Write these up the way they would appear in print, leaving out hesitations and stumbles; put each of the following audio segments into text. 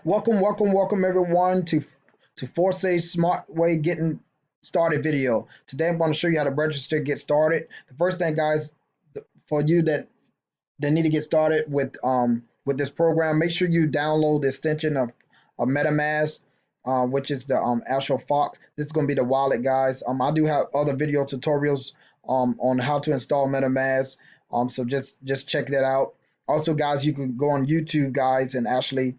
Welcome everyone to Forsage Smartway getting started video. Today I'm going to show you how to register, get started. The first thing, guys, for you that need to get started with this program, make sure you download the extension of Metamask, which is the actual Fox. This is going to be the wallet, guys. I do have other video tutorials on how to install Metamask. So just check that out. Also, guys, you can go on YouTube, guys, and actually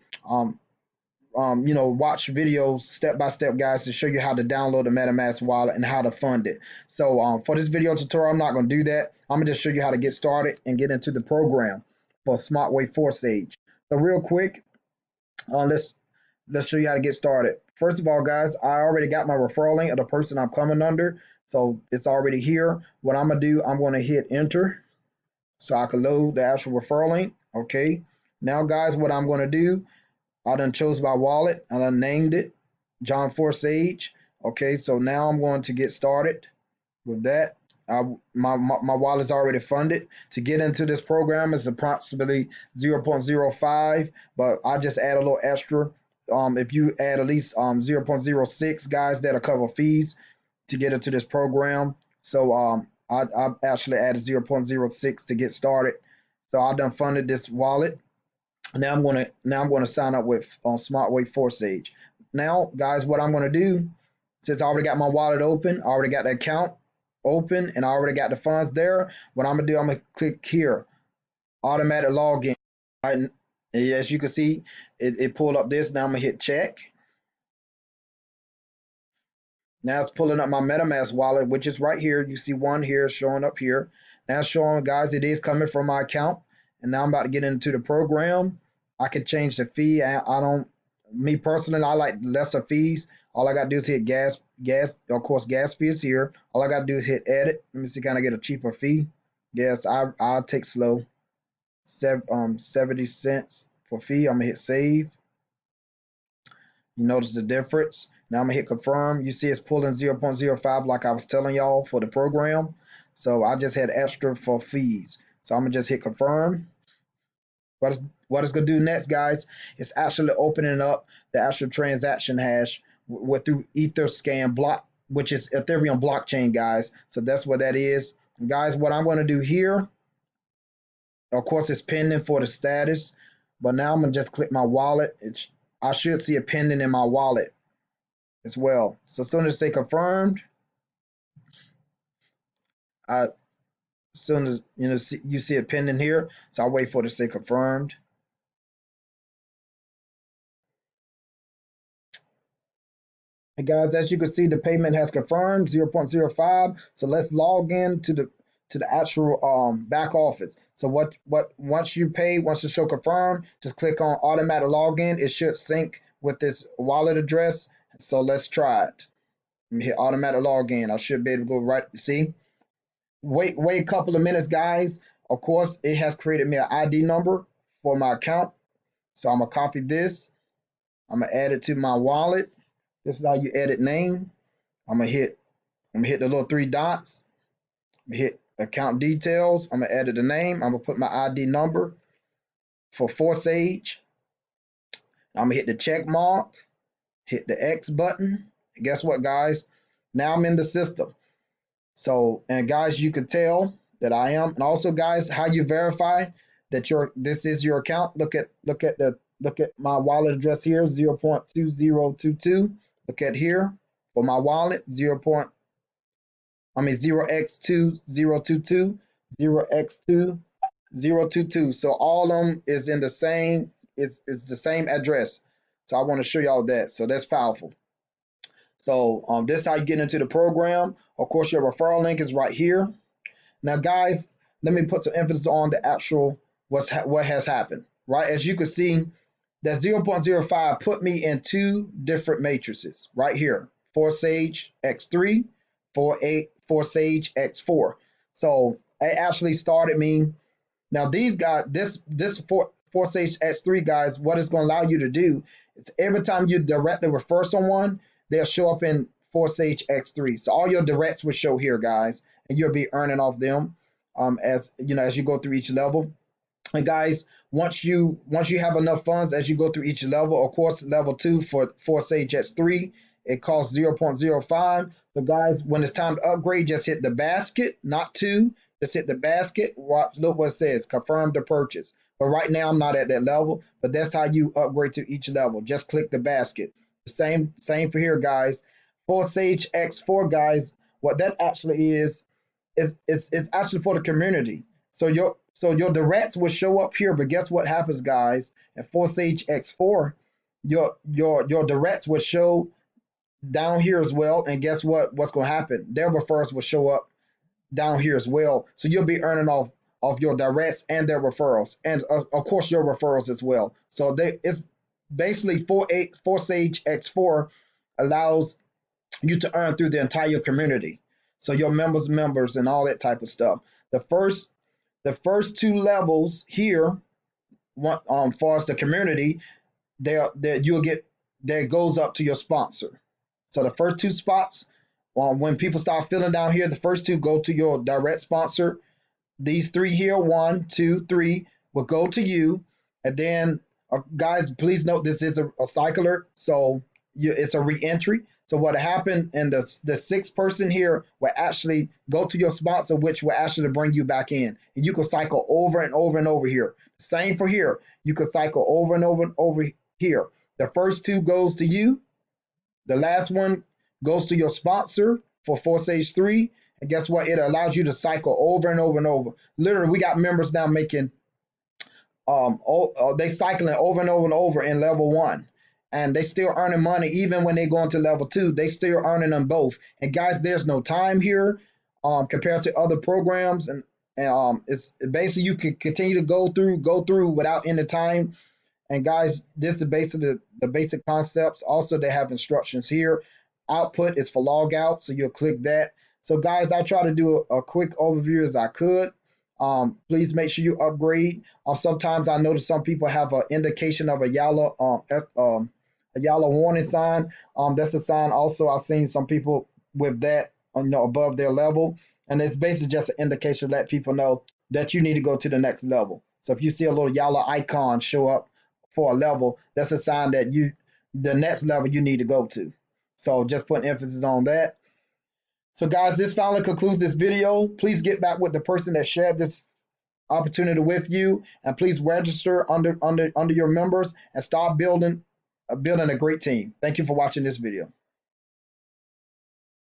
watch videos step by step, guys, to show you how to download the MetaMask wallet and how to fund it. So for this video tutorial, I'm not going to do that. I'm going to just show you how to get started and get into the program for Smartway Forsage. So real quick, let's show you how to get started. First of all, guys, I already got my referral link of the person I'm coming under, so it's already here. What I'm going to do, I'm going to hit enter so I can load the actual referral link. Okay, now, guys, what I'm going to do, I done chose my wallet and I named it John Forsage. Okay, so now I'm going to get started with that. My wallet's already funded. To get into this program is approximately 0.05, but I just add a little extra. If you add at least 0.06, guys, that'll cover fees to get into this program. So I actually added 0.06 to get started. So I done funded this wallet. Now I'm going to sign up with Smartway Forsage. Now, guys, what I'm going to do, since I already got my wallet open, I already got the account open, and I already got the funds there, what I'm going to do, I'm going to click here, automatic login. Right? As you can see, it pulled up this. Now I'm going to hit check. Now it's pulling up my MetaMask wallet, which is right here. You see one here showing up here. Now it's showing, guys, it is coming from my account. And now I'm about to get into the program. I can change the fee. Me personally, I like lesser fees. All I got to do is hit gas. Of course, gas fee is here. All I got to do is hit edit. Let me see, can I get a cheaper fee? Yes, I'll take slow. 70 cents for fee. I'm going to hit save. You notice the difference. Now I'm going to hit confirm. You see it's pulling 0.05 like I was telling y'all for the program. So I just had extra for fees. So I'm going to just hit confirm. What it's going to do next, guys, is actually opening up the actual transaction hash through Etherscan block, which is Ethereum blockchain, guys. So that's what that is. And guys, what I'm going to do here, of course, it's pending for the status. But now I'm going to just click my wallet. I should see it pending in my wallet as well. So as soon as they confirmed, as soon as you see it pending here, so I'll wait for it to say confirmed. And guys, as you can see, the payment has confirmed 0.05. So let's log in to the actual back office. So once you pay, once the show confirmed, just click on automatic login. It should sync with this wallet address. So let's try it. Let me hit automatic login. I should be able to go right. See. Wait a couple of minutes, guys. Of course, it has created me an ID number for my account. So I'm going to copy this. I'm going to add it to my wallet. This is how you edit name. I'm going to hit the little three dots. I'm going to hit account details. I'm going to edit the name. I'm going to put my ID number for Forsage. I'm going to hit the check mark. Hit the X button. And guess what, guys? Now I'm in the system. So, and guys, you can tell that I am. And also, guys, how you verify that this is your account. Look at my wallet address here, 0.2022. Look at here for my wallet, 0x2022, 0x2022. So all of them is in the same, it's the same address. So I want to show y'all that. So that's powerful. So this is how you get into the program. Of course, your referral link is right here. Now, guys, let me put some emphasis on the actual what has happened. Right, as you can see, that 0.05 put me in two different matrices right here. Forsage X3, Forsage X4. So it actually started me. Now these guys, this Forsage X3, guys, what it's going to allow you to do is every time you directly refer someone, they'll show up in Forsage X3. So all your directs will show here, guys, and you'll be earning off them as you go through each level. And guys, once you have enough funds as you go through each level, of course, level 2 for Forsage X3, it costs 0.05. So guys, when it's time to upgrade, just hit the basket, not 2. Just hit the basket. Watch, look what it says, confirm the purchase. But right now I'm not at that level, but that's how you upgrade to each level. Just click the basket. Same for here, guys. Forsage X4, guys, what that actually is actually for the community. So your directs will show up here, but guess what happens, guys? At Forsage X4, your directs will show down here as well. And guess what's going to happen? Their referrals will show up down here as well. So you'll be earning off your directs and their referrals, and of course your referrals as well. So it's basically Forsage X4 allows you to earn through the entire community. So your members and all that type of stuff. The first 2 levels here, far as the community, you'll get, that goes up to your sponsor. So the first 2 spots, when people start filling down here, the first 2 go to your direct sponsor. These 3 here, 1, 2, 3, will go to you. And then, guys, please note this is a cycler, so it's a re-entry. So what happened, and the 6th person here will actually go to your sponsor, which will actually bring you back in. And you can cycle over and over and over here. Same for here. You can cycle over and over and over here. The first 2 goes to you. The last one goes to your sponsor for Forsage 3. And guess what? It allows you to cycle over and over and over. Literally, we got members now making, they cycling over and over and over in level 1. And they still earning money even when they go into level 2. They still earning them both. And guys, there's no time here compared to other programs. And it's basically you can continue to go through without any time. And guys, this is basically the basic concepts. Also, they have instructions here. Output is for log out, so you'll click that. So guys, I try to do a quick overview as I could. Please make sure you upgrade. Sometimes I notice some people have an indication of a yellow warning sign. That's a sign also I've seen some people with that above their level, and it's basically just an indication to let people know that you need to go to the next level. So if you see a little yellow icon show up for a level, that's a sign that the next level you need to go to. So just put emphasis on that. So guys, this finally concludes this video. Please get back with the person that shared this opportunity with you, and please register under your members and start building a great team. Thank you for watching this video.